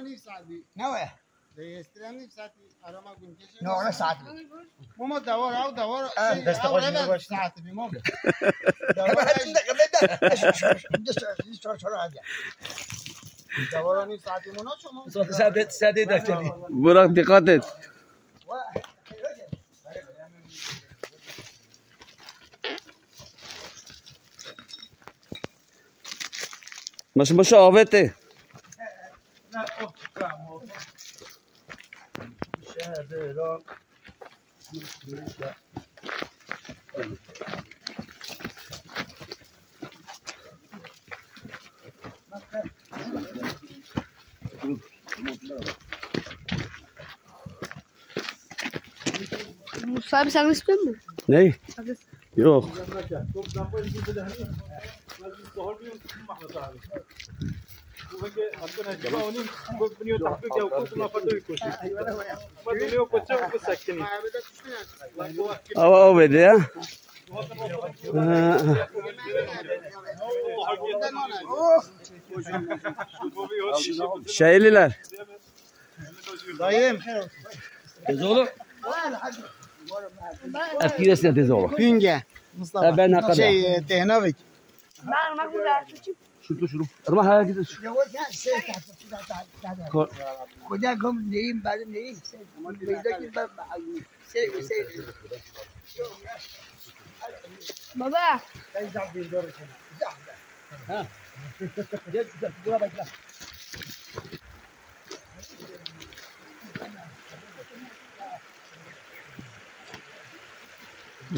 نیم ساعتی نه دیگه نیم ساعتی آرام کن کشه نه ساعت ماما دوار او دوار دست خوش باش ساعت بیمام دوار نیم ساعتی مونو شما ساعت دکتری براق دقتت مش آوته Sabe sen istiyor musun? Ne? Yok. Hava verdi ya. Şeyliler. dayım Tez oğlum. Etkilesine tez oğlum. Hünge Mustafa Ben ne kadar? Tehnavik Ben güzel. Şunu. Irma hayal gidiyor. کجا گم نیم بعد نیم پیدا کی Baba.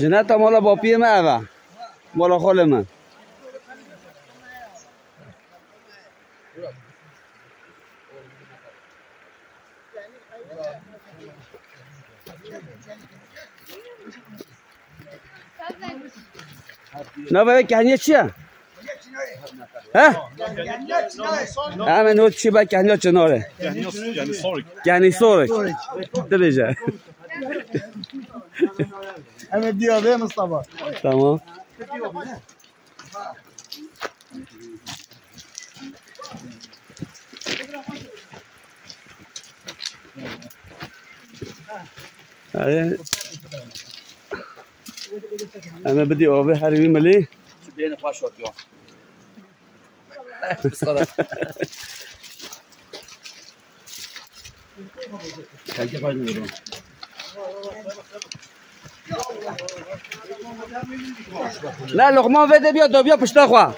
جنات مالا باپی من اوه مالا خال من نه بابا کنیه چیه؟ ها؟ همه نوت چی با کنیه چناره؟ کنی سورک دلیجه Evet diyor be Mustafa tamam هذا أنا بدي أوفي حريمي ملي بین پاشوت یا کجا پاش میرم لا لقمان بده بیا دو بیا پشت خوا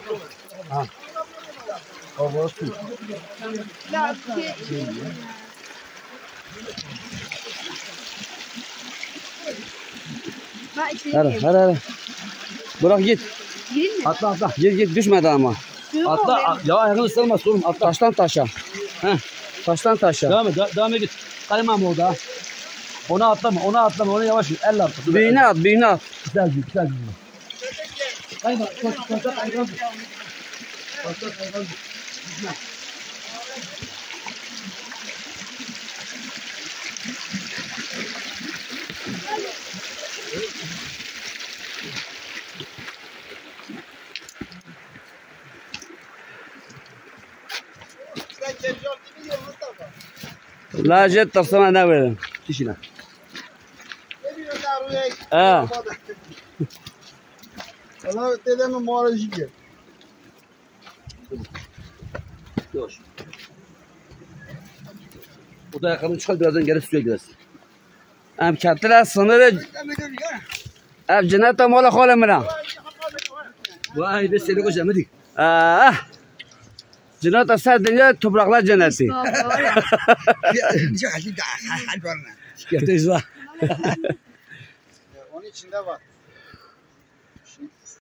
هره bırak git Gireyim mi? atla git düşmedi ama atla ya ayağını ısırma sorun atla taştan taşa taştan taşa devam et git kaymam orada ona atlama ona yavaş git elle atla büyüğüne at güzel kayma kayma لا جد ترسم أنا وين تشينا Valla dedem muharacı ki Yavaş. O da ayakkabını çıkar birazdan gelip suya girersin. Em kattılar sınırı. Em cennete mola kola mına. Vay de seni koş emedik. Cennet ser dünya topraklar cenneti. چه حالی حال برنه Şikayet var. onun içinde var.